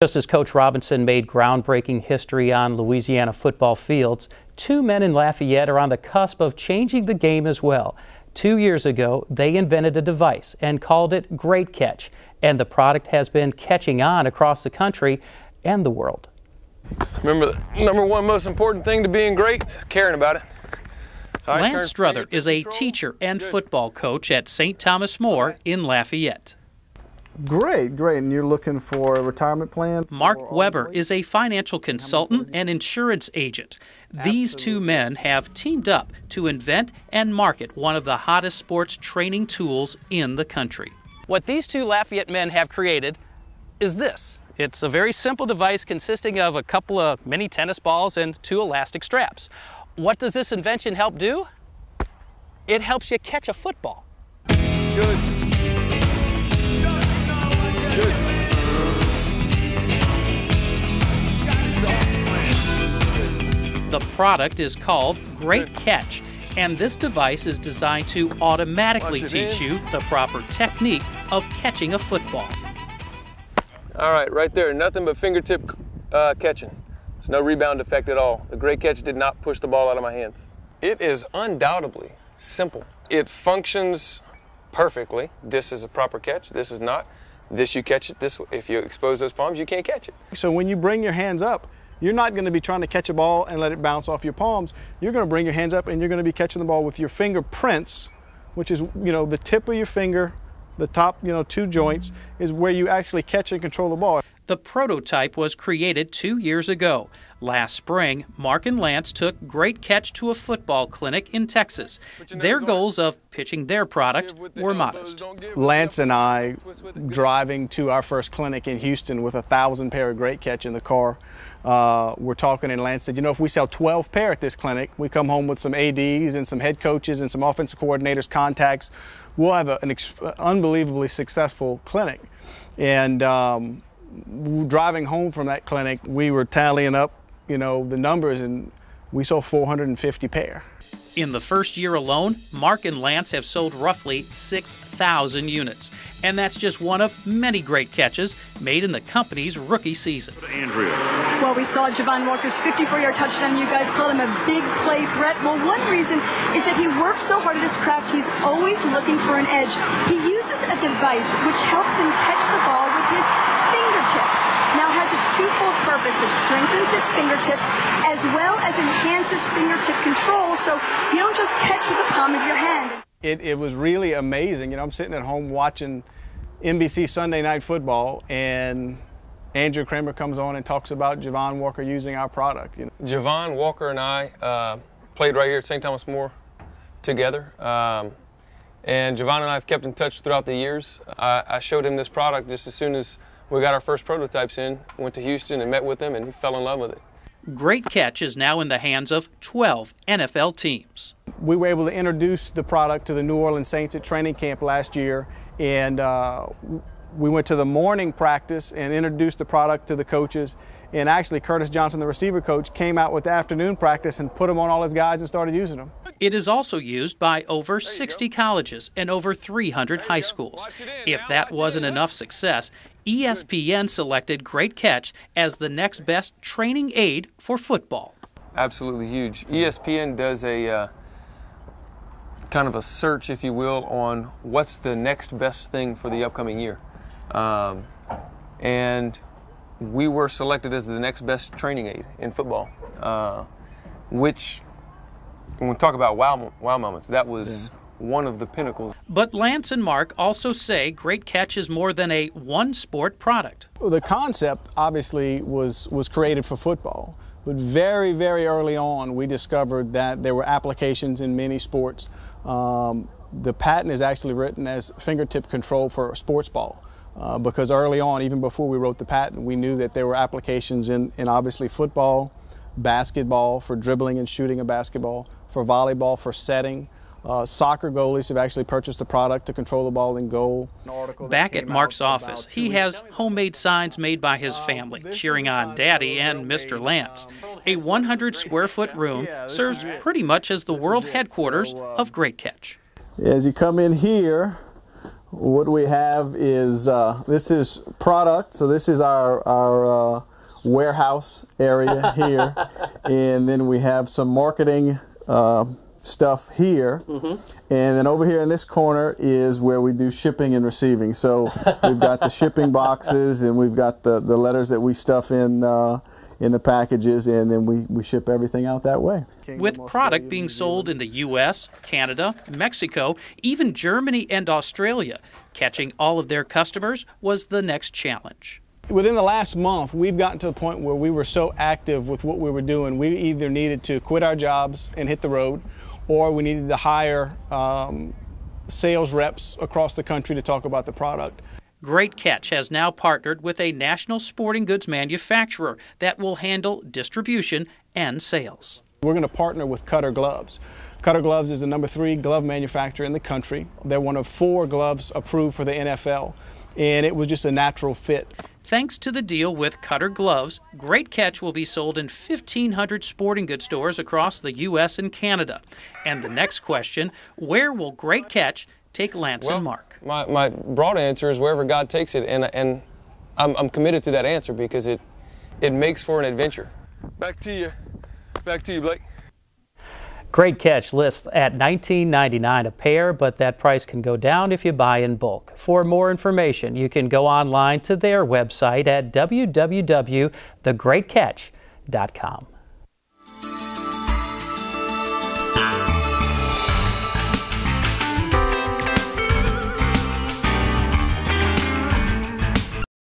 Just as Coach Robinson made groundbreaking history on Louisiana football fields, two men in Lafayette are on the cusp of changing the game as well. 2 years ago, they invented a device and called it Great Catch, and the product has been catching on across the country and the world. Remember, the number one most important thing to being great is caring about it. Lance Struther is a teacher and football coach at St. Thomas More in Lafayette. Great. And you're looking for a retirement plan? Mark Weber is a financial consultant and insurance agent. These two men have teamed up to invent and market one of the hottest sports training tools in the country. What these two Lafayette men have created is this. It's a very simple device consisting of a couple of mini tennis balls and two elastic straps. What does this invention help do? It helps you catch a football. Good. The product is called Great Catch, and this device is designed to automatically teach you the proper technique of catching a football. All right, right there, nothing but fingertip catching. There's no rebound effect at all. The Great Catch did not push the ball out of my hands. It is undoubtedly simple. It functions perfectly. This is a proper catch, this is not. This you catch it, this, if you expose those palms, you can't catch it. So when you bring your hands up, you're not going to be trying to catch a ball and let it bounce off your palms. You're going to bring your hands up and you're going to be catching the ball with your fingerprints, which is, the tip of your finger, the top, two joints, is where you actually catch and control the ball. The prototype was created 2 years ago. Last spring, Mark and Lance took Great Catch to a football clinic in Texas. Their goals of pitching their product were modest. Lance and I, driving to our first clinic in Houston with 1,000 pair of Great Catch in the car, we're talking, and Lance said, if we sell 12 pair at this clinic, we come home with some ADs and some head coaches and some offensive coordinators' contacts, we'll have an unbelievably successful clinic. And driving home from that clinic, we were tallying up, the numbers, and we sold 450 pair. In the first year alone, Mark and Lance have sold roughly 6,000 units. And that's just one of many Great Catches made in the company's rookie season. Well, we saw Javon Walker's 54-yard touchdown. You guys call him a big play threat. Well, one reason is that he works so hard at his craft, he's always looking for an edge. He uses a device which helps him catch the ball with his fingertips. Now has a twofold purpose. It strengthens his fingertips as well as enhances fingertip control, so you don't just catch with the palm of your hand. It was really amazing. I'm sitting at home watching NBC Sunday Night Football, and Andrew Kramer comes on and talks about Javon Walker using our product. Javon Walker and I played right here at St. Thomas More together. And Javon and I have kept in touch throughout the years. I showed him this product just as soon as we got our first prototypes in, went to Houston and met with him, and he fell in love with it. Great Catch is now in the hands of 12 NFL teams. We were able to introduce the product to the New Orleans Saints at training camp last year, and we went to the morning practice and introduced the product to the coaches. And actually, Curtis Johnson, the receiver coach, came out with the afternoon practice and put them on all his guys and started using them. It is also used by over 60 colleges and over 300 high schools. If that wasn't enough success, ESPN selected Great Catch as the next best training aid for football. Absolutely huge. ESPN does a kind of a search, if you will, on what's the next best thing for the upcoming year. And we were selected as the next best training aid in football, which, when we talk about wow moments, that was one of the pinnacles. But Lance and Mark also say Great Catch is more than a one-sport product. Well, the concept obviously was created for football, but very, very early on we discovered that there were applications in many sports. The patent is actually written as fingertip control for a sports ball. Because early on, even before we wrote the patent, we knew that there were applications in obviously football, basketball, for dribbling and shooting a basketball, for volleyball, for setting. Soccer goalies have actually purchased the product to control the ball in goal. Back at Mark's office, he has homemade signs made by his family, cheering on Daddy and Mr. Lance. A 100-square-foot room serves pretty much as the world headquarters of Great Catch. As you come in here, what we have is, this is product. So this is our warehouse area here. And then we have some marketing stuff here. And then over here in this corner is where we do shipping and receiving. So we've got the shipping boxes, and we've got the letters that we stuff in the packages, and then we ship everything out that way. With product being sold in the U.S., Canada, Mexico, even Germany and Australia, catching all of their customers was the next challenge. Within the last month, we've gotten to the point where we were so active with what we were doing, we either needed to quit our jobs and hit the road, or we needed to hire sales reps across the country to talk about the product. Great Catch has now partnered with a national sporting goods manufacturer that will handle distribution and sales. We're going to partner with Cutter Gloves. Cutter Gloves is the #3 glove manufacturer in the country. They're one of 4 gloves approved for the NFL, and it was just a natural fit. Thanks to the deal with Cutter Gloves, Great Catch will be sold in 1,500 sporting goods stores across the U.S. and Canada. And the next question, where will Great Catch take Lance and Mark? My broad answer is wherever God takes it, and I'm committed to that answer because it makes for an adventure. Back to you, Blake. Great Catch lists at $19.99 a pair, but that price can go down if you buy in bulk. For more information, you can go online to their website at www.thegreatcatch.com.